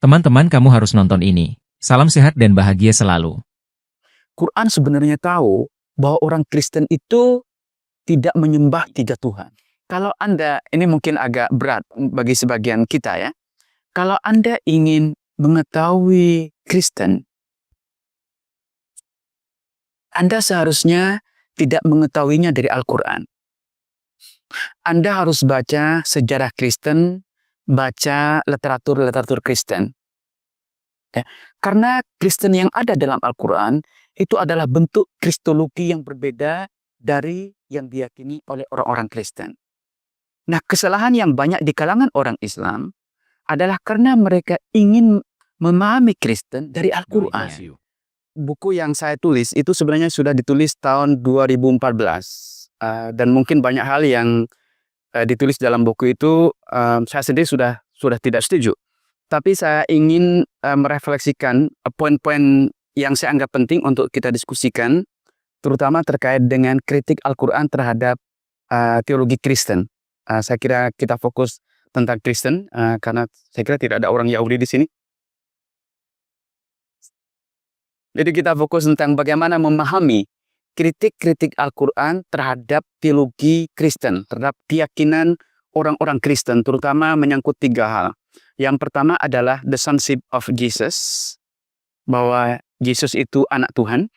Teman-teman, kamu harus nonton ini. Salam sehat dan bahagia selalu. Quran sebenarnya tahu bahwa orang Kristen itu tidak menyembah tiga Tuhan. Kalau Anda, ini mungkin agak berat bagi sebagian kita ya. Kalau Anda ingin mengetahui Kristen, Anda seharusnya tidak mengetahuinya dari Al-Quran. Anda harus baca sejarah Kristen, baca literatur Kristen. Ya. Karena Kristen yang ada dalam Al-Quran itu adalah bentuk kristologi yang berbeda dari yang diyakini oleh orang-orang Kristen. Nah, kesalahan yang banyak di kalangan orang Islam adalah karena mereka ingin memahami Kristen dari Al-Quran. Buku yang saya tulis itu sebenarnya sudah ditulis tahun 2014. Dan mungkin banyak hal yang ditulis dalam buku itu saya sendiri sudah tidak setuju. Tapi saya ingin merefleksikan poin-poin yang saya anggap penting untuk kita diskusikan, terutama terkait dengan kritik Al-Quran terhadap teologi Kristen. Saya kira kita fokus tentang Kristen, karena saya kira tidak ada orang Yahudi di sini. Jadi kita fokus tentang bagaimana memahami kritik-kritik Al-Quran terhadap teologi Kristen, terhadap keyakinan orang-orang Kristen, terutama menyangkut tiga hal. Yang pertama adalah the sonship of Jesus, bahwa Yesus itu anak Tuhan.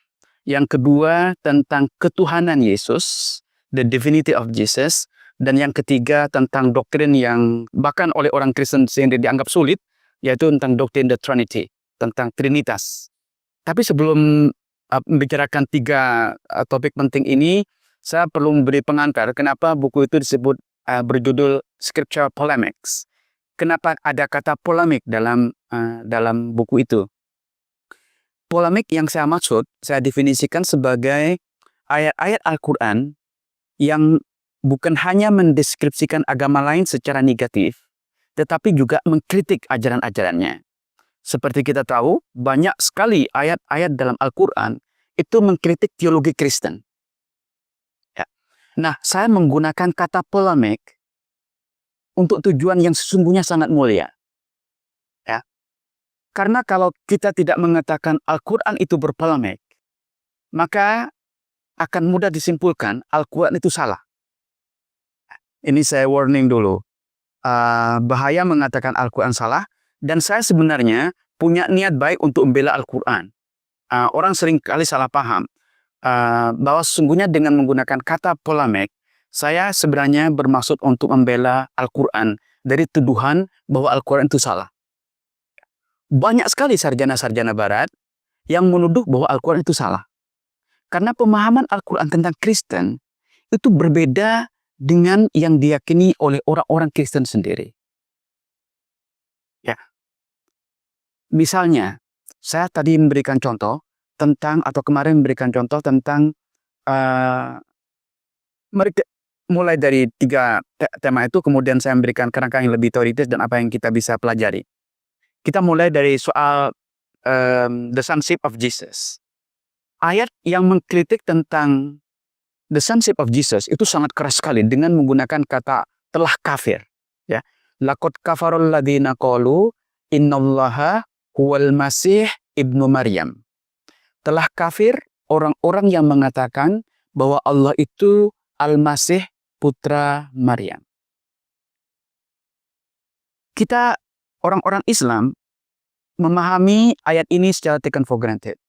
Yang kedua tentang ketuhanan Yesus, the divinity of Jesus. Dan yang ketiga tentang doktrin yang bahkan oleh orang Kristen sendiri dianggap sulit, yaitu tentang doktrin the Trinity, tentang Trinitas. Tapi sebelum membicarakan tiga topik penting ini, saya perlu memberi pengantar kenapa buku itu disebut berjudul Scripture Polemics. Kenapa ada kata polemik dalam buku itu? Polemik yang saya maksud, saya definisikan sebagai ayat-ayat Al-Quran yang bukan hanya mendeskripsikan agama lain secara negatif, tetapi juga mengkritik ajaran-ajarannya. Seperti kita tahu, banyak sekali ayat-ayat dalam Al-Quran itu mengkritik teologi Kristen. Ya. Nah, saya menggunakan kata polemik untuk tujuan yang sesungguhnya sangat mulia. Ya. Karena kalau kita tidak mengatakan Al-Quran itu berpolemik, maka akan mudah disimpulkan Al-Quran itu salah. Ini saya warning dulu. Bahaya mengatakan Al-Quran salah, dan saya sebenarnya punya niat baik untuk membela Al-Quran. Orang sering kali salah paham bahwa sesungguhnya dengan menggunakan kata polemik, saya sebenarnya bermaksud untuk membela Al-Quran dari tuduhan bahwa Al-Quran itu salah. Banyak sekali sarjana-sarjana barat yang menuduh bahwa Al-Quran itu salah. Karena pemahaman Al-Quran tentang Kristen itu berbeda dengan yang diyakini oleh orang-orang Kristen sendiri. Ya. Misalnya, saya tadi memberikan contoh tentang, atau kemarin memberikan contoh tentang mereka mulai dari tiga tema itu, kemudian saya memberikan kerangka yang lebih teoritis dan apa yang kita bisa pelajari. Kita mulai dari soal the sonship of Jesus. Ayat yang mengkritik tentang the sonship of Jesus itu sangat keras sekali dengan menggunakan kata telah kafir. Ya, laqad kafarul ladzina qalu innallaha huwal masih ibnu Maryam. Telah kafir orang-orang yang mengatakan bahwa Allah itu Al-Masih putra Maryam. Kita orang-orang Islam memahami ayat ini secara taken for granted.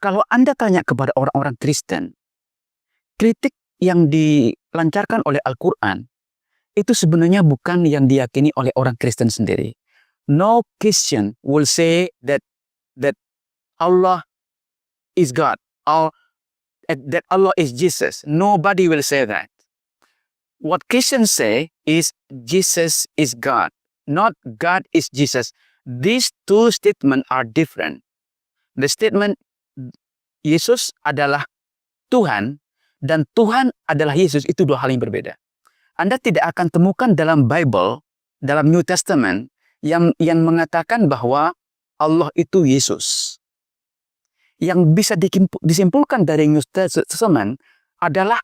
Kalau Anda tanya kepada orang-orang Kristen, kritik yang dilancarkan oleh Al-Quran itu sebenarnya bukan yang diyakini oleh orang Kristen sendiri. No Christian will say that Allah is God or that Allah is Jesus. Nobody will say that. What Christians say is Jesus is God, not God is Jesus. These two statements are different. The statement Yesus adalah Tuhan dan Tuhan adalah Yesus itu dua hal yang berbeda. Anda tidak akan temukan dalam Bible, dalam New Testament yang mengatakan bahwa Allah itu Yesus. Yang bisa disimpulkan dari New Testament adalah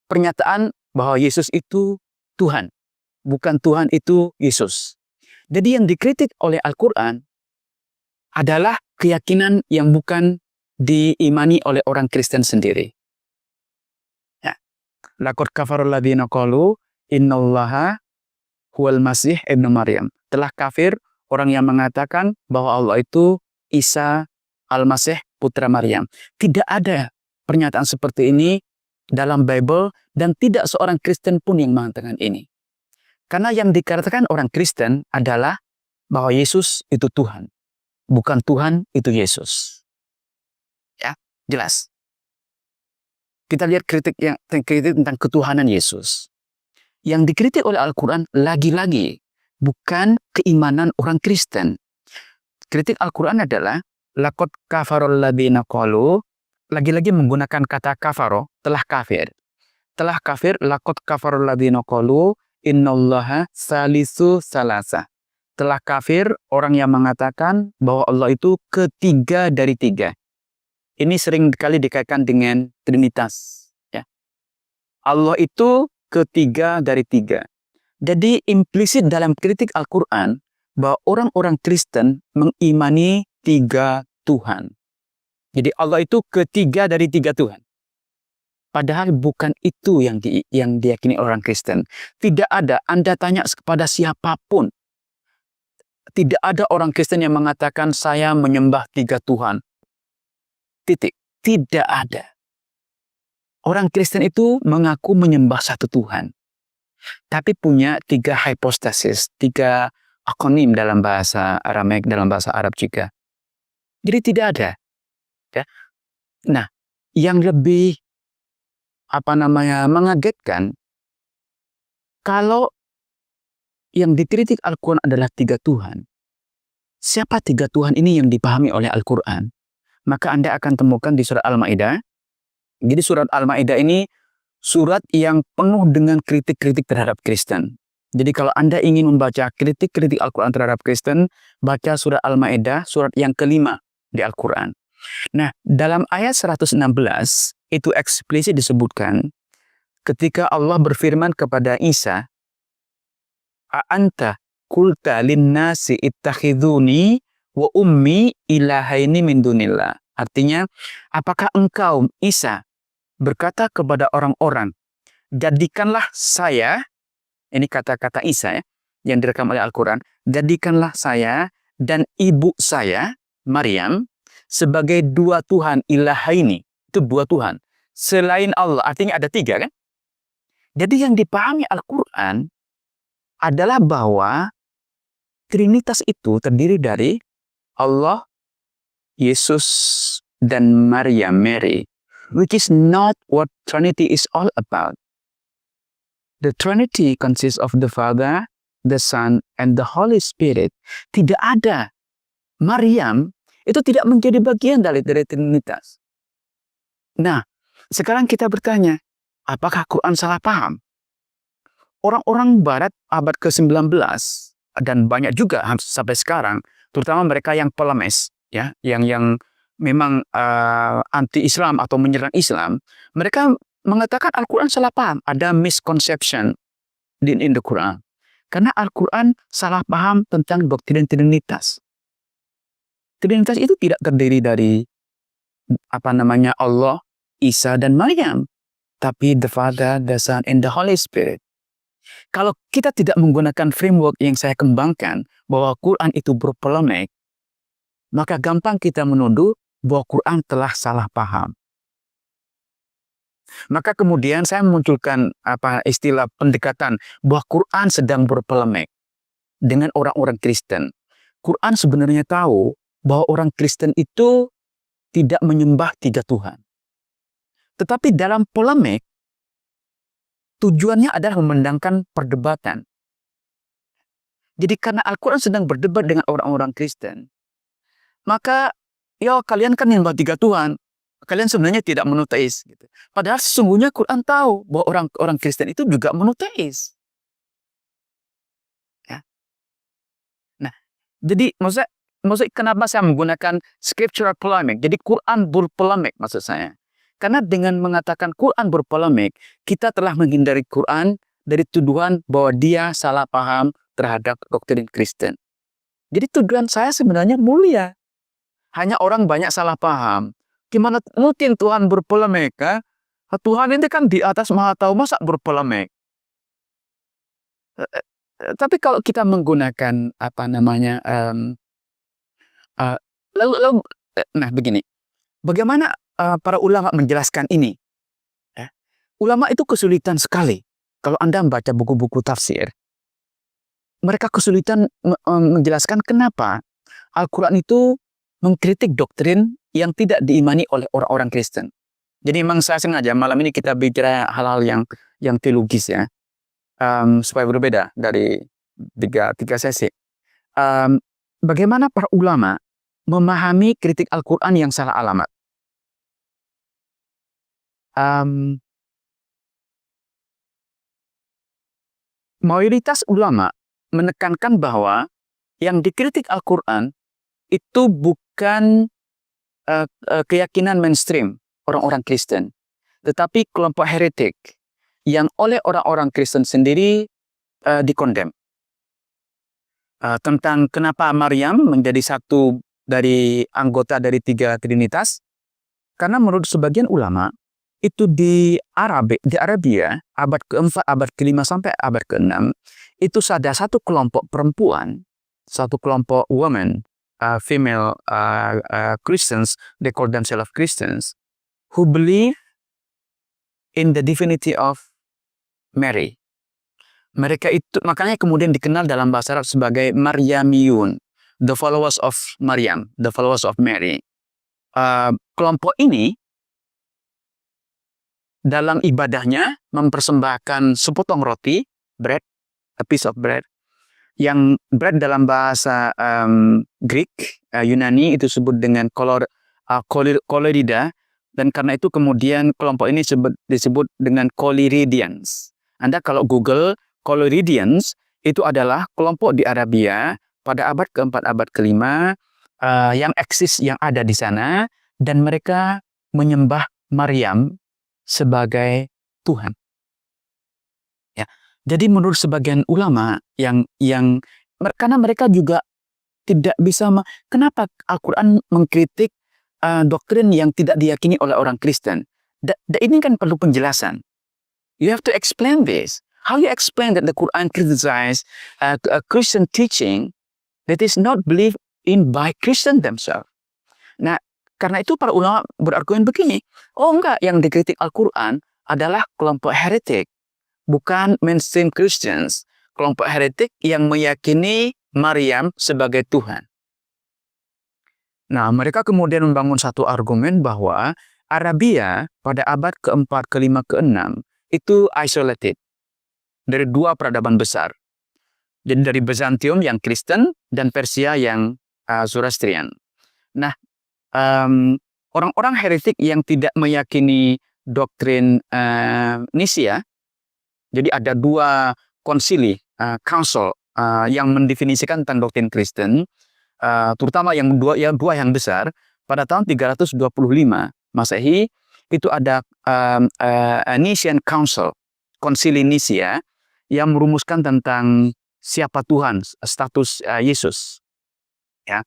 pernyataan bahwa Yesus itu Tuhan, bukan Tuhan itu Yesus. Jadi yang dikritik oleh Al-Quran adalah keyakinan yang bukan diimani oleh orang Kristen sendiri. Ya. Laqad kafarul ladzina qalu innallaha huwal masih ibnu Maryam. Telah kafir orang yang mengatakan bahwa Allah itu Isa al-Masih putra Maryam. Tidak ada pernyataan seperti ini dalam Bible dan tidak seorang Kristen pun yang mengatakan ini. Karena yang dikatakan orang Kristen adalah bahwa Yesus itu Tuhan. Bukan Tuhan itu Yesus. Ya, jelas. Kita lihat kritik tentang ketuhanan Yesus. Yang dikritik oleh Al-Quran lagi-lagi bukan keimanan orang Kristen. Kritik Al-Quran adalah laqad kafarul ladzina qalu, lagi-lagi menggunakan kata kafaro, telah kafir. Telah kafir, laqad kafarul ladzina qalu innallaha salisu salasa. Telah kafir orang yang mengatakan bahwa Allah itu ketiga dari tiga. Ini sering kali dikaitkan dengan Trinitas. Ya. Allah itu ketiga dari tiga. Jadi implisit dalam kritik Al-Quran bahwa orang-orang Kristen mengimani tiga Tuhan. Jadi Allah itu ketiga dari tiga Tuhan. Padahal bukan itu yang diyakini orang Kristen. Tidak ada, Anda tanya kepada siapapun. Tidak ada orang Kristen yang mengatakan saya menyembah tiga Tuhan. Titik. Tidak ada. Orang Kristen itu mengaku menyembah satu Tuhan. Tapi punya tiga hypostasis, tiga akronim dalam bahasa Aramaik, dalam bahasa Arab juga. Jadi tidak ada. Ya. Nah, yang lebih mengagetkan, kalau yang dikritik Al-Quran adalah tiga Tuhan, siapa tiga Tuhan ini yang dipahami oleh Al-Quran? Maka Anda akan temukan di surat Al-Ma'idah. Jadi surat Al-Ma'idah ini surat yang penuh dengan kritik-kritik terhadap Kristen. Jadi kalau Anda ingin membaca kritik-kritik Al-Quran terhadap Kristen, baca surat Al-Ma'idah, surat yang kelima di Al-Quran. Nah, dalam ayat 116, itu eksplisit disebutkan, ketika Allah berfirman kepada Isa, "A'anta qulta linnasi ittakhiduni wa ummi ilahaini min dunillah." Artinya, apakah engkau, Isa, berkata kepada orang-orang, jadikanlah saya, ini kata-kata Isa ya, yang direkam oleh Al-Quran, jadikanlah saya dan ibu saya, Maryam, sebagai dua Tuhan ilahaini. Itu dua Tuhan. Selain Allah, artinya ada tiga kan? Jadi yang dipahami Al-Quran adalah bahwa Trinitas itu terdiri dari Allah, Yesus, dan Maryam, Mary. Which is not what Trinity is all about. The Trinity consists of the Father, the Son, and the Holy Spirit. Tidak ada. Maryam itu tidak menjadi bagian dari Trinitas. Nah, sekarang kita bertanya, apakah Quran salah paham? Orang-orang Barat abad ke-19 dan banyak juga sampai sekarang, terutama mereka yang polemis, ya, yang memang anti-Islam atau menyerang Islam, mereka mengatakan Al-Quran salah paham. Ada misconception in the Quran. Karena Al-Quran salah paham tentang doktrin Trinitas. Trinitas itu tidak terdiri dari Allah, Isa, dan Maryam, tapi the Father, the Son, and the Holy Spirit. Kalau kita tidak menggunakan framework yang saya kembangkan bahwa Quran itu berpolemik, maka gampang kita menuduh bahwa Quran telah salah paham. Maka kemudian saya memunculkan istilah pendekatan bahwa Quran sedang berpolemik dengan orang-orang Kristen. Quran sebenarnya tahu bahwa orang Kristen itu tidak menyembah tiga Tuhan. Tetapi dalam polemik, tujuannya adalah memenangkan perdebatan. Jadi karena Al-Quran sedang berdebat dengan orang-orang Kristen, maka ya kalian kan menyembah tiga Tuhan. Kalian sebenarnya tidak monoteis. Gitu. Padahal sesungguhnya Quran tahu bahwa orang Kristen itu juga monoteis. Ya. Nah, jadi maksud kenapa saya menggunakan scriptural polemic? Jadi Quran berpolemik maksud saya. Karena dengan mengatakan Quran berpolemik, kita telah menghindari Quran dari tuduhan bahwa dia salah paham terhadap doktrin Kristen. Jadi tujuan saya sebenarnya mulia. Hanya orang banyak salah paham. Gimana mungkin Tuhan berpolemik? Tuhan ini kan di atas maha tahu, masa berpolemik? Tapi kalau kita menggunakan nah begini, bagaimana para ulama menjelaskan ini? Ulama itu kesulitan sekali. Kalau Anda membaca buku-buku tafsir, mereka kesulitan menjelaskan kenapa Al-Quran itu mengkritik doktrin yang tidak diimani oleh orang-orang Kristen. Jadi memang saya sengaja malam ini kita bicara hal-hal yang teologis ya, supaya berbeda dari tiga sesi. Bagaimana para ulama memahami kritik Al-Quran yang salah alamat? Mayoritas ulama menekankan bahwa yang dikritik Al-Quran itu bukan keyakinan mainstream orang-orang Kristen, tetapi kelompok heretik yang oleh orang-orang Kristen sendiri dikondem. Tentang kenapa Maryam menjadi satu dari anggota dari 3 Trinitas, karena menurut sebagian ulama, itu di Arabia, abad ke-4, abad ke-5, sampai abad ke-6, itu ada satu kelompok perempuan, satu kelompok women, female Christians, they call themselves Christians, who believe in the divinity of Mary. Mereka itu, makanya kemudian dikenal dalam bahasa Arab sebagai Maryamiyun, the followers of Maryam, the followers of Mary. Kelompok ini dalam ibadahnya mempersembahkan sepotong roti, bread, a piece of bread, yang bread dalam bahasa Greek, Yunani itu disebut dengan kolorida, dan karena itu kemudian kelompok ini disebut dengan Koliridians. Anda kalau Google Koliridians, itu adalah kelompok di Arabia pada abad ke-4, abad ke-5 yang eksis, yang ada di sana, dan mereka menyembah Maryam sebagai Tuhan. Ya. Jadi menurut sebagian ulama karena mereka juga tidak bisa, kenapa Al-Quran mengkritik doktrin yang tidak diyakini oleh orang Kristen? Ini kan perlu penjelasan. You have to explain this. How you explain that the Quran criticizes a Christian teaching that is not believed in by Christian themselves? Nah, karena itu para ulama berargumen begini, oh enggak, yang dikritik Al-Quran adalah kelompok heretik, bukan mainstream Christians. Kelompok heretik yang meyakini Maryam sebagai Tuhan. Nah, mereka kemudian membangun satu argumen bahwa Arabia pada abad ke-4, ke-5, ke-6 itu isolated dari 2 peradaban besar. Jadi dari Bizantium yang Kristen dan Persia yang Zoroastrian. Nah, orang-orang heretik yang tidak meyakini doktrin Nisia, jadi ada 2 konsili, council yang mendefinisikan tentang doktrin Kristen, terutama yang dua yang besar pada tahun 325 Masehi, itu ada Nicene Council, konsili Nisia, yang merumuskan tentang siapa Tuhan, status Yesus. Ya.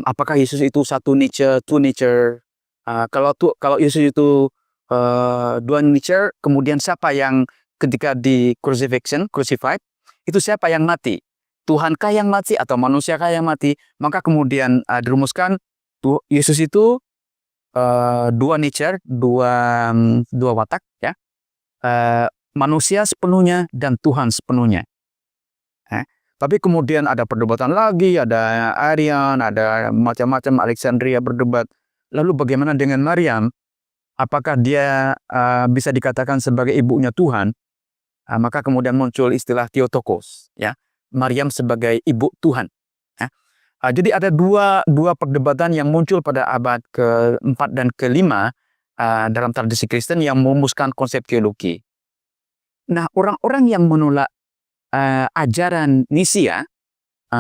Apakah Yesus itu satu nature, two nature? Kalau Yesus itu 2 nature, kemudian siapa yang ketika di crucified, itu siapa yang mati? Tuhankah yang mati atau manusiakah yang mati? Maka kemudian dirumuskan Yesus itu 2 nature, dua watak, ya, manusia sepenuhnya dan Tuhan sepenuhnya. Tapi kemudian ada perdebatan lagi, ada Arian, ada macam-macam, Alexandria berdebat. Lalu bagaimana dengan Maryam? Apakah dia bisa dikatakan sebagai ibunya Tuhan? Maka kemudian muncul istilah Theotokos, ya, Maryam sebagai ibu Tuhan. Jadi ada dua perdebatan yang muncul pada abad ke-4 dan ke-5 dalam tradisi Kristen yang merumuskan konsep teologi. Nah, orang-orang yang menolak ajaran Nisia,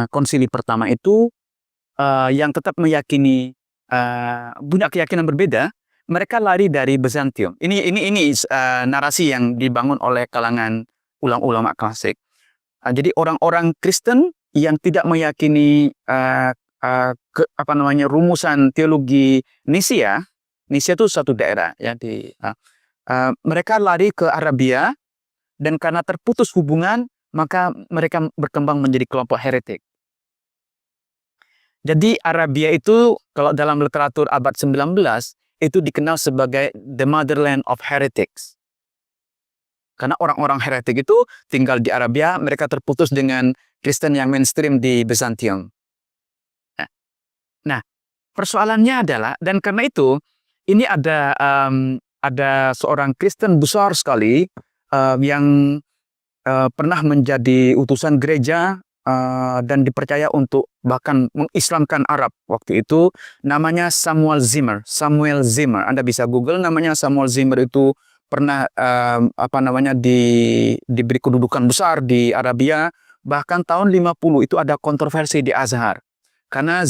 konsili pertama itu, yang tetap meyakini punya keyakinan berbeda, mereka lari dari Bizantium. Ini narasi yang dibangun oleh kalangan ulama klasik. Jadi orang-orang Kristen yang tidak meyakini rumusan teologi Nisia. Nisia itu satu daerah ya mereka lari ke Arabia, dan karena terputus hubungan maka mereka berkembang menjadi kelompok heretik. Jadi Arabia itu kalau dalam literatur abad 19 itu dikenal sebagai the motherland of heretics. Karena orang-orang heretik itu tinggal di Arabia, mereka terputus dengan Kristen yang mainstream di Bizantium. Nah, persoalannya adalah, dan karena itu, ini ada seorang Kristen besar sekali yang pernah menjadi utusan gereja dan dipercaya untuk bahkan mengislamkan Arab waktu itu, namanya Samuel Zimmer. Samuel Zimmer, Anda bisa Google namanya Samuel Zimmer. Itu pernah diberi kedudukan besar di Arabia. Bahkan tahun 50 itu ada kontroversi di Azhar karena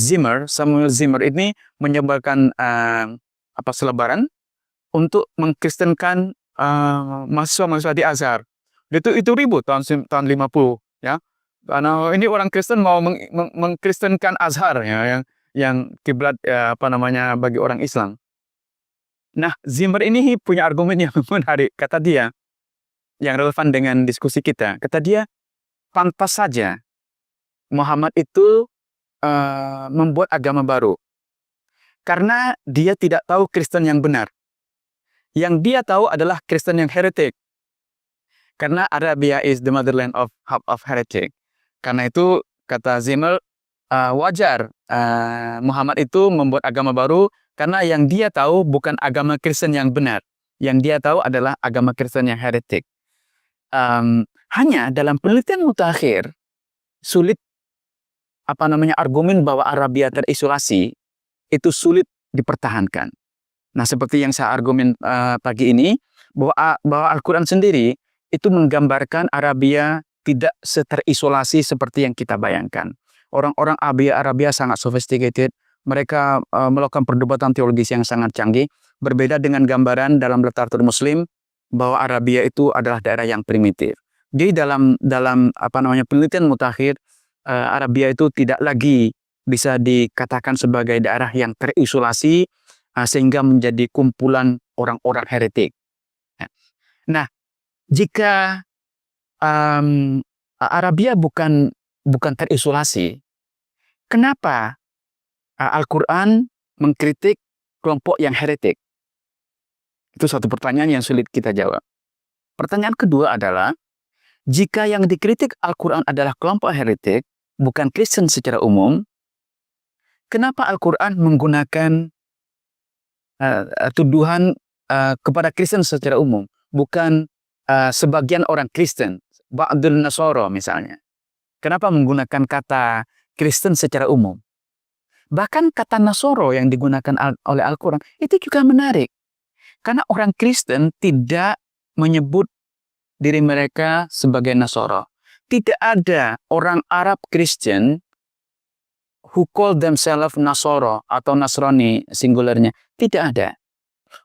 Samuel Zimmer ini menyebarkan selebaran untuk mengkristenkan mahasiswa-mahasiswa di Azhar. Itu ribut tahun 50 ya. Karena ini orang Kristen mau mengkristenkan Azhar ya, yang kiblat bagi orang Islam. Nah, Zimmer ini punya argumen yang menarik. Kata dia, yang relevan dengan diskusi kita. Kata dia, pantas saja Muhammad itu membuat agama baru. Karena dia tidak tahu Kristen yang benar. Yang dia tahu adalah Kristen yang heretik. Karena Arabia is the motherland of heretic. Karena itu, kata Zimmer, wajar Muhammad itu membuat agama baru, karena yang dia tahu bukan agama Kristen yang benar. Yang dia tahu adalah agama Kristen yang heretik. Hanya dalam penelitian mutakhir, sulit argumen bahwa Arabia terisolasi itu sulit dipertahankan. Nah, seperti yang saya argumen pagi ini, bahwa Al-Quran sendiri itu menggambarkan Arabia tidak terisolasi seperti yang kita bayangkan. Orang-orang Arabia sangat sophisticated, mereka melakukan perdebatan teologis yang sangat canggih, berbeda dengan gambaran dalam literatur Muslim bahwa Arabia itu adalah daerah yang primitif. Jadi dalam penelitian mutakhir, Arabia itu tidak lagi bisa dikatakan sebagai daerah yang terisolasi sehingga menjadi kumpulan orang-orang heretik. Nah, jika Arabia bukan terisolasi, kenapa Al-Quran mengkritik kelompok yang heretik? Itu satu pertanyaan yang sulit kita jawab. Pertanyaan kedua adalah, jika yang dikritik Al-Quran adalah kelompok heretik, bukan Kristen secara umum, kenapa Al-Quran menggunakan tuduhan kepada Kristen secara umum, bukan sebagian orang Kristen, Ba'dul Nasara misalnya? Kenapa menggunakan kata Kristen secara umum? Bahkan kata Nasoro yang digunakan oleh Al-Quran itu juga menarik. Karena orang Kristen tidak menyebut diri mereka sebagai Nasoro. Tidak ada orang Arab Kristen who call themselves Nasoro atau Nasrani singularnya. Tidak ada.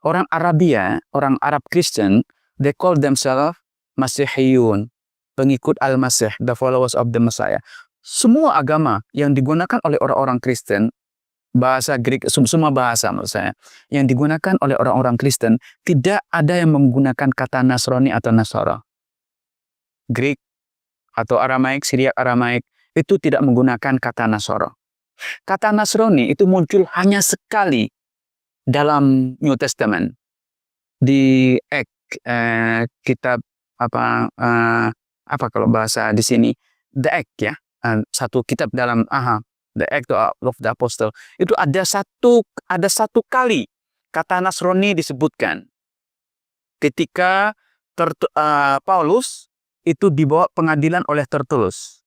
Orang Arabia, orang Arab Kristen, they call themselves Masihiyun, pengikut Al-Masih, the followers of the Messiah. Semua agama yang digunakan oleh orang-orang Kristen, bahasa Greek, semua bahasa menurut saya, yang digunakan oleh orang-orang Kristen, tidak ada yang menggunakan kata Nasrani atau Nasara. Greek atau Aramaik, Syriak Aramaik, itu tidak menggunakan kata Nasara. Kata Nasrani itu muncul hanya sekali dalam New Testament. Di kitab kalau bahasa di sini, The Act ya, satu kitab dalam The Act of the Apostle, itu ada satu kali kata Nasrani disebutkan ketika Paulus itu dibawa pengadilan oleh Tertullus.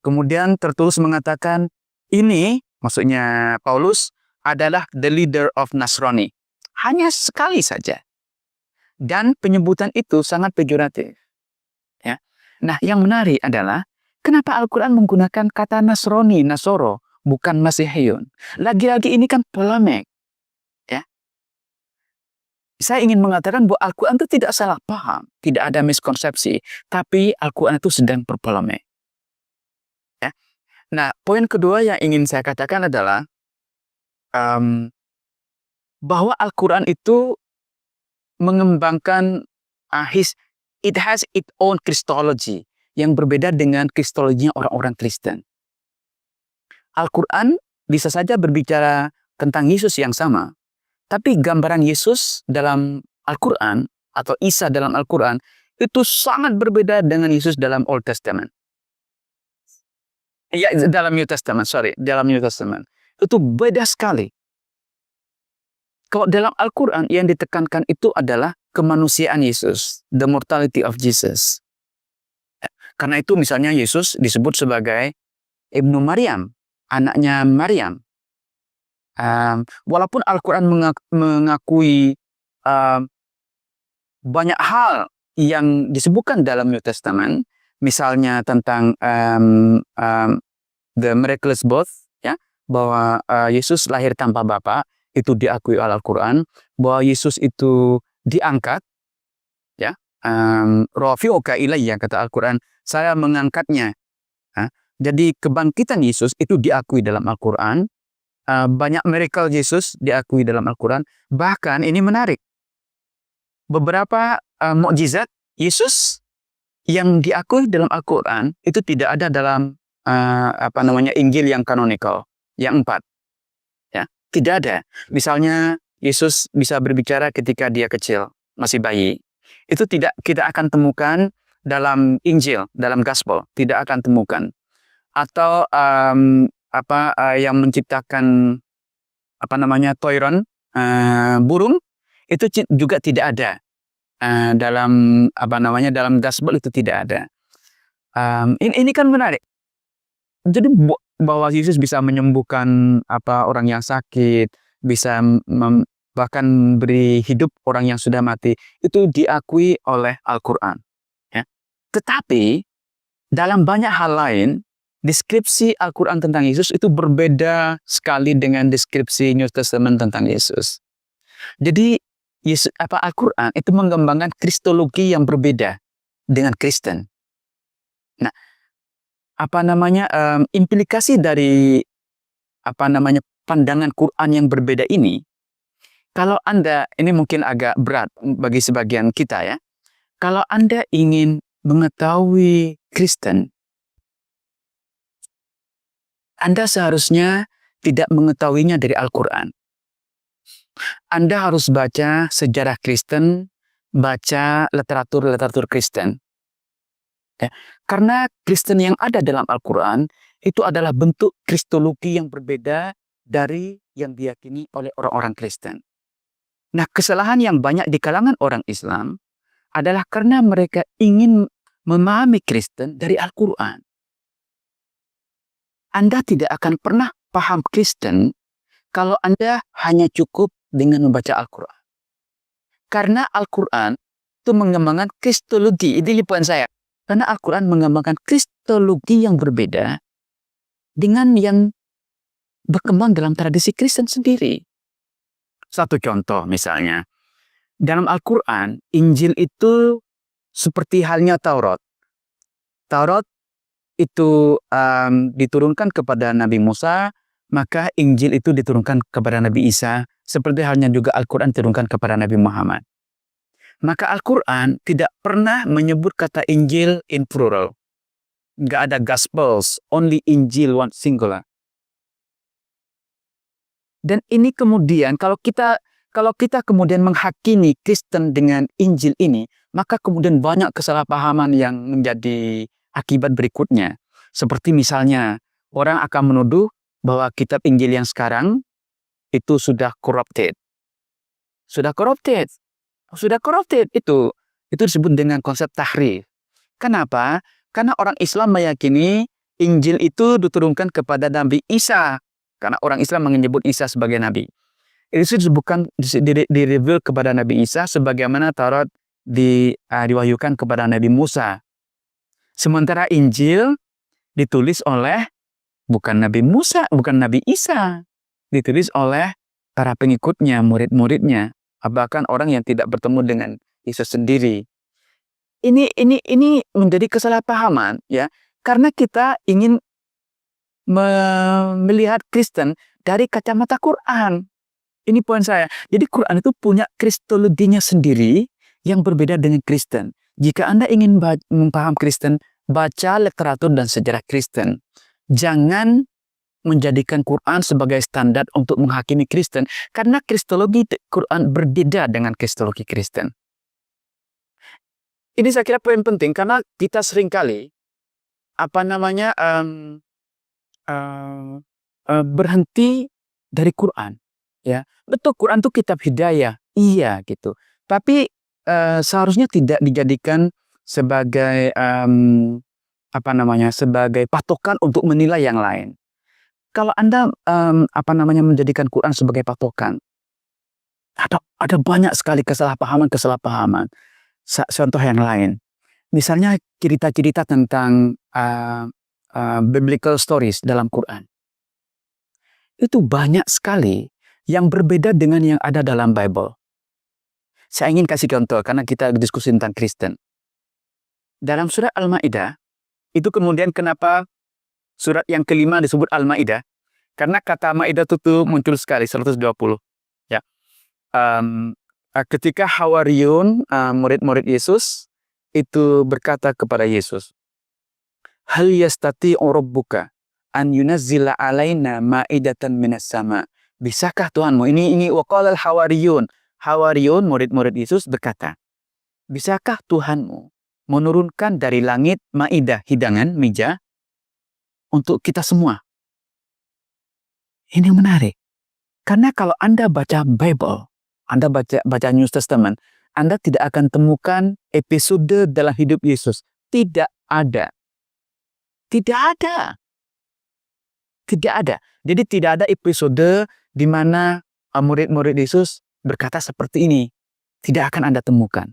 Kemudian Tertullus mengatakan, ini maksudnya Paulus adalah the leader of Nasrani. Hanya sekali saja. Dan penyebutan itu sangat pejoratif. Ya. Nah, yang menarik adalah kenapa Al-Quran menggunakan kata Nasrani, Nasoro, bukan Masihiyun. Lagi-lagi ini kan polemik. Ya. Saya ingin mengatakan bahwa Al-Quran itu tidak salah paham, tidak ada miskonsepsi, tapi Al-Quran itu sedang berpolemik. Nah, poin kedua yang ingin saya katakan adalah bahwa Al-Quran itu mengembangkan it has its own Christology yang berbeda dengan Kristologinya orang-orang Kristen. Al-Quran bisa saja berbicara tentang Yesus yang sama, tapi gambaran Yesus dalam Al-Quran atau Isa dalam Al-Quran itu sangat berbeda dengan Yesus dalam Old Testament. Ya, dalam New Testament, dalam New Testament. Itu beda sekali. Kalau dalam Al-Quran yang ditekankan itu adalah kemanusiaan Yesus, the mortality of Jesus. Karena itu misalnya Yesus disebut sebagai Ibnu Maryam, anaknya Maryam. Walaupun Al-Quran mengakui banyak hal yang disebutkan dalam New Testament, misalnya tentang the miraculous birth, ya, bahwa Yesus lahir tanpa bapa, itu diakui oleh Al-Quran, bahwa Yesus itu diangkat, ya, rafi'uka ilayya, kata Al-Quran, saya mengangkatnya. Jadi kebangkitan Yesus itu diakui dalam Al-Quran, banyak miracle Yesus diakui dalam Al-Quran, bahkan ini menarik, beberapa mukjizat Yesus yang diakui dalam Al-Quran itu tidak ada dalam Injil yang kanonikal, yang 4. Tidak ada. Misalnya Yesus bisa berbicara ketika dia kecil, masih bayi. Itu tidak kita akan temukan dalam Injil, dalam Gospel, tidak akan temukan. Atau yang menciptakan toiron, burung, itu juga tidak ada. Dalam dalam Gospel itu tidak ada. Ini kan menarik. Jadi bahwa Yesus bisa menyembuhkan orang yang sakit, bisa bahkan beri hidup orang yang sudah mati, itu diakui oleh Al-Quran. Ya. Tetapi dalam banyak hal lain, deskripsi Al-Quran tentang Yesus itu berbeda sekali dengan deskripsi New Testament tentang Yesus. Jadi Al-Quran itu mengembangkan kristologi yang berbeda dengan Kristen. Nah, implikasi dari pandangan Quran yang berbeda ini, kalau Anda, ini mungkin agak berat bagi sebagian kita ya, kalau Anda ingin mengetahui Kristen, Anda seharusnya tidak mengetahuinya dari Al-Quran. Anda harus baca sejarah Kristen, baca literatur Kristen. Ya. Karena Kristen yang ada dalam Al-Quran itu adalah bentuk kristologi yang berbeda dari yang diyakini oleh orang-orang Kristen. Nah, kesalahan yang banyak di kalangan orang Islam adalah karena mereka ingin memahami Kristen dari Al-Quran. Anda tidak akan pernah paham Kristen kalau Anda hanya cukup dengan membaca Al-Quran. Karena Al-Quran itu mengembangkan kristologi. Ini poin saya. Karena Al-Quran mengembangkan kristologi yang berbeda dengan yang berkembang dalam tradisi Kristen sendiri. Satu contoh misalnya, dalam Al-Quran, Injil itu seperti halnya Taurat. Taurat itu diturunkan kepada Nabi Musa, maka Injil itu diturunkan kepada Nabi Isa, seperti halnya juga Al-Quran diturunkan kepada Nabi Muhammad. Maka Al-Quran tidak pernah menyebut kata Injil in plural. Nggak ada Gospels, only Injil, one singular. Dan ini kemudian, kalau kita kemudian menghakimi Kristen dengan Injil ini, maka kemudian banyak kesalahpahaman yang menjadi akibat berikutnya. Seperti misalnya, orang akan menuduh bahwa kitab Injil yang sekarang itu sudah corrupted. Sudah corrupted. Itu disebut dengan konsep tahrif. Kenapa? Karena orang Islam meyakini Injil itu diturunkan kepada Nabi Isa. Karena orang Islam menyebut Isa sebagai Nabi. Itu disebutkan di-reveal kepada Nabi Isa sebagaimana Taurat diwahyukan kepada Nabi Musa. Sementara Injil ditulis oleh bukan Nabi Musa, bukan Nabi Isa. Ditulis oleh para pengikutnya, murid-muridnya. Bahkan orang yang tidak bertemu dengan Yesus sendiri. Ini menjadi kesalahpahaman ya, karena kita ingin melihat Kristen dari kacamata Quran. Ini poin saya. Jadi Quran itu punya kristologinya sendiri yang berbeda dengan Kristen. Jika Anda ingin memahami Kristen, baca literatur dan sejarah Kristen. Jangan menjadikan Quran sebagai standar untuk menghakimi Kristen, karena kristologi Quran berbeda dengan kristologi Kristen. Ini saya kira poin penting, karena kita seringkali berhenti dari Quran. Ya, betul, Quran itu kitab hidayah, iya gitu. Tapi seharusnya tidak dijadikan sebagai sebagai patokan untuk menilai yang lain. Kalau Anda menjadikan Quran sebagai patokan, ada banyak sekali kesalahpahaman. Contoh yang lain, misalnya cerita-cerita tentang biblical stories dalam Quran. Itu banyak sekali yang berbeda dengan yang ada dalam Bible. Saya ingin kasih contoh karena kita diskusi tentang Kristen. Dalam surat Al-Maidah, itu kemudian kenapa surat yang kelima disebut Al-Maidah? Karena kata Maidah itu muncul sekali, 120. Ya. Ketika Hawariyun, murid-murid Yesus, itu berkata kepada Yesus, Hal yastati'u rabbuka an yunazzila alaina ma'idatan minas sama. Bisakah Tuhanmu? Ini waqalal hawariyun. Hawariyun, murid-murid Yesus berkata, bisakah Tuhanmu menurunkan dari langit ma'idah, hidangan, meja, untuk kita semua? Ini menarik. Karena kalau Anda baca Bible, Anda baca New Testament, Anda tidak akan temukan episode dalam hidup Yesus. Tidak ada. Tidak ada. Tidak ada. Jadi tidak ada episode di mana murid-murid Yesus berkata seperti ini. Tidak akan Anda temukan.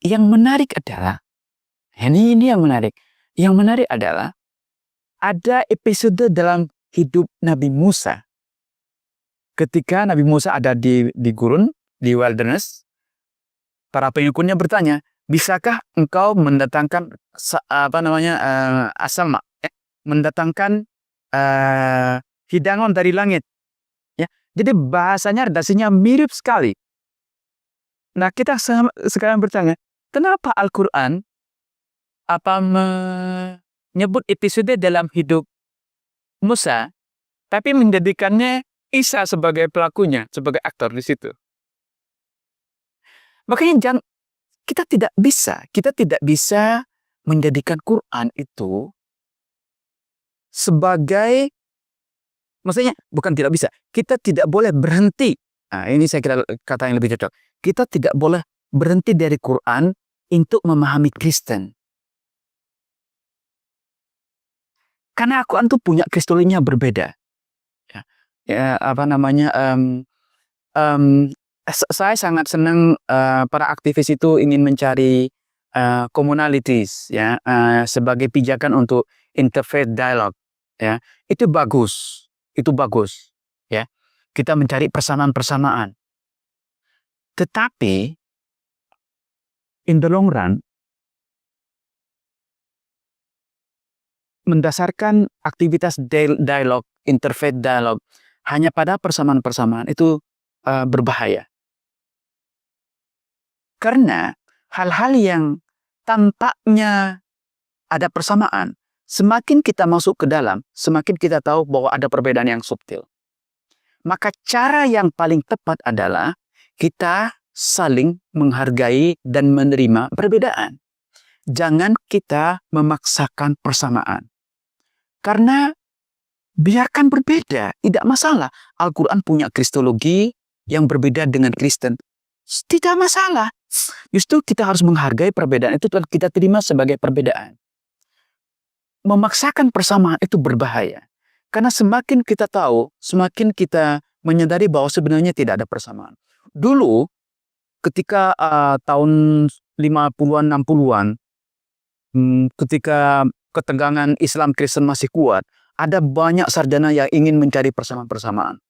Yang menarik adalah, ini yang menarik. Yang menarik adalah, ada episode dalam hidup Nabi Musa. Ketika Nabi Musa ada di gurun, di wilderness, para pengikutnya bertanya, bisakah engkau mendatangkan mendatangkan hidangan dari langit? Ya, jadi bahasanya, redasinya mirip sekali. Nah, kita sekarang bertanya, kenapa Al-Quran menyebut episode dalam hidup Musa, tapi menjadikannya Isa sebagai pelakunya, sebagai aktor di situ? Makanya kita tidak bisa menjadikan Quran itu sebagai, maksudnya bukan tidak bisa, kita tidak boleh berhenti. Nah, ini saya kira kata yang lebih cocok. Kita tidak boleh berhenti dari Quran untuk memahami Kristen. Karena Quran itu punya kristologinya berbeda. Saya sangat senang para aktivis itu ingin mencari commonalities, ya, sebagai pijakan untuk interfaith dialogue. Ya, itu bagus, ya. Kita mencari persamaan-persamaan. Tetapi in the long run, mendasarkan aktivitas dialog, interfaith dialog hanya pada persamaan-persamaan itu berbahaya. Karena hal-hal yang tampaknya ada persamaan, semakin kita masuk ke dalam, semakin kita tahu bahwa ada perbedaan yang subtil. Maka cara yang paling tepat adalah kita saling menghargai dan menerima perbedaan. Jangan kita memaksakan persamaan. Karena biarkan berbeda, tidak masalah. Al-Quran punya kristologi yang berbeda dengan Kristen. Tidak masalah. Justru kita harus menghargai perbedaan itu dan kita terima sebagai perbedaan. Memaksakan persamaan itu berbahaya. Karena semakin kita tahu, semakin kita menyadari bahwa sebenarnya tidak ada persamaan. Dulu, ketika tahun 50-an, 60-an, ketika ketegangan Islam Kristen masih kuat, ada banyak sarjana yang ingin mencari persamaan-persamaan.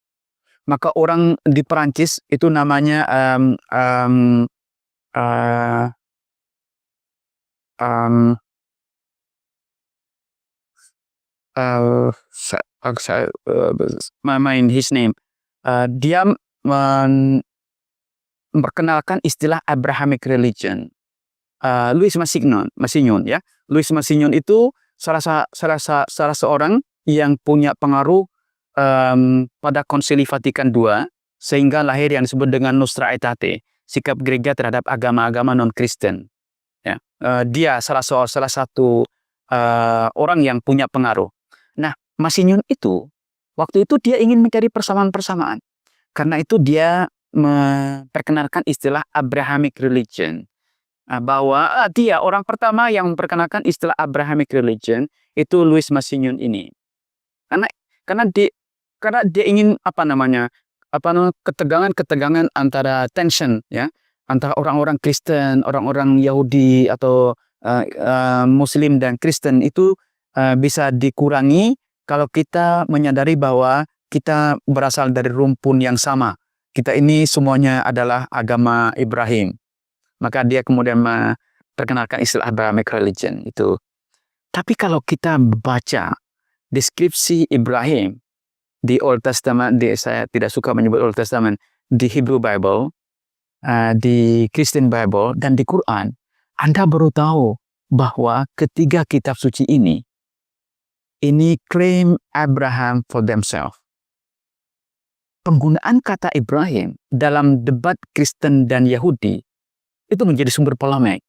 Maka orang di Perancis itu namanya main his name. Dia memperkenalkan istilah Abrahamic religion. Louis Massignon, ya. Louis Massignon itu salah seorang yang punya pengaruh pada Konsili Vatikan II, sehingga lahir yang disebut dengan Nostra Aetate, sikap gereja terhadap agama-agama non-Kristen. Ya. Dia salah satu orang yang punya pengaruh. Nah, Massignon itu, waktu itu dia ingin mencari persamaan-persamaan. Karena itu dia memperkenalkan istilah Abrahamic religion. Bahwa dia orang pertama yang memperkenalkan istilah Abrahamic religion itu Louis Massignon ini. Karena dia ingin ketegangan antara tension, ya, antara orang-orang Kristen, orang-orang Yahudi atau Muslim dan Kristen itu bisa dikurangi kalau kita menyadari bahwa kita berasal dari rumpun yang sama. Kita ini semuanya adalah agama Ibrahim. Maka dia kemudian memperkenalkan istilah Abrahamic religion itu. Tapi kalau kita baca deskripsi Ibrahim di Old Testament, saya tidak suka menyebut Old Testament, di Hebrew Bible, di Christian Bible, dan di Quran, Anda baru tahu bahwa ketiga kitab suci ini claim Abraham for themselves. Penggunaan kata Ibrahim dalam debat Kristen dan Yahudi itu menjadi sumber polemik.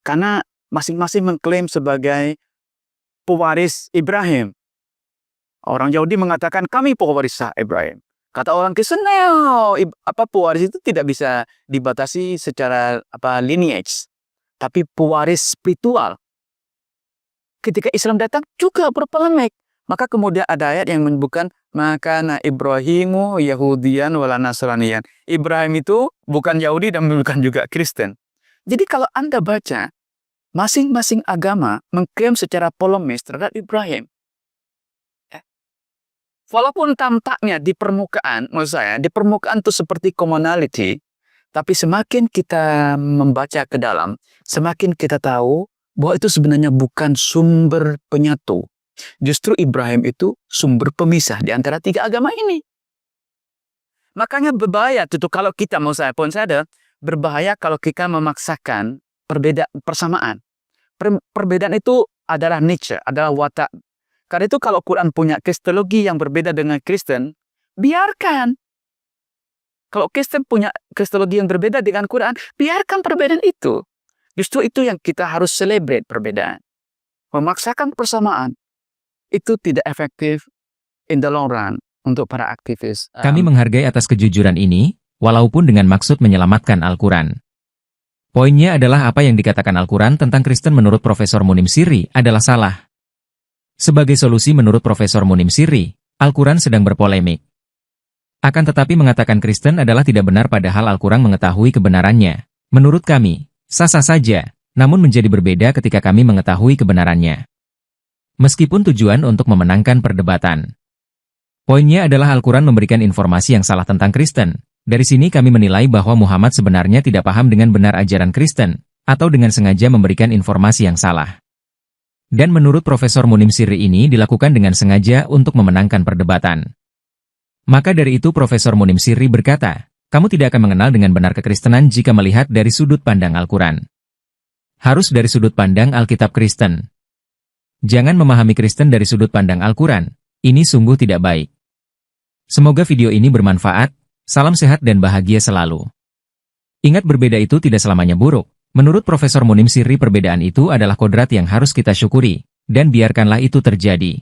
Karena masing-masing mengklaim sebagai pewaris Ibrahim. Orang Yahudi mengatakan kami pewaris Ibrahim. Kata orang Kristen, pewaris itu tidak bisa dibatasi secara lineage, tapi pewaris spiritual. Ketika Islam datang juga berpolemik. Maka kemudian ada ayat yang menyebutkan maka Ibrahimu Yahudian wala Nasraniyan. Ibrahim itu bukan Yahudi dan bukan juga Kristen. Jadi kalau Anda baca, masing-masing agama mengklaim secara polemis terhadap Ibrahim. Walaupun tampaknya di permukaan, maksud saya, di permukaan itu seperti commonality, tapi semakin kita membaca ke dalam, semakin kita tahu bahwa itu sebenarnya bukan sumber penyatu. Justru Ibrahim itu sumber pemisah di antara tiga agama ini. Makanya berbahaya itu kalau kita, berbahaya kalau kita memaksakan persamaan. Perbedaan itu adalah nature, adalah watak. Karena itu kalau Quran punya kristologi yang berbeda dengan Kristen, biarkan. Kalau Kristen punya kristologi yang berbeda dengan Quran, biarkan perbedaan itu. Justru itu yang kita harus celebrate perbedaan. Memaksakan persamaan itu tidak efektif in the long run untuk para aktivis. Kami menghargai atas kejujuran ini, walaupun dengan maksud menyelamatkan Al-Quran. Poinnya adalah apa yang dikatakan Al-Quran tentang Kristen menurut Profesor Munim Siri adalah salah. Sebagai solusi menurut Profesor Munim Siri, Al-Quran sedang berpolemik. Akan tetapi mengatakan Kristen adalah tidak benar padahal Al-Quran mengetahui kebenarannya. Menurut kami, sah-sah saja, namun menjadi berbeda ketika kami mengetahui kebenarannya. Meskipun tujuan untuk memenangkan perdebatan. Poinnya adalah Al-Quran memberikan informasi yang salah tentang Kristen. Dari sini kami menilai bahwa Muhammad sebenarnya tidak paham dengan benar ajaran Kristen, atau dengan sengaja memberikan informasi yang salah. Dan menurut Profesor Munim Siri ini dilakukan dengan sengaja untuk memenangkan perdebatan. Maka dari itu Profesor Munim Siri berkata, kamu tidak akan mengenal dengan benar kekristenan jika melihat dari sudut pandang Al-Quran. Harus dari sudut pandang Alkitab Kristen. Jangan memahami Kristen dari sudut pandang Al-Quran, ini sungguh tidak baik. Semoga video ini bermanfaat, salam sehat dan bahagia selalu. Ingat berbeda itu tidak selamanya buruk, menurut Profesor Munim Siri perbedaan itu adalah kodrat yang harus kita syukuri, dan biarkanlah itu terjadi.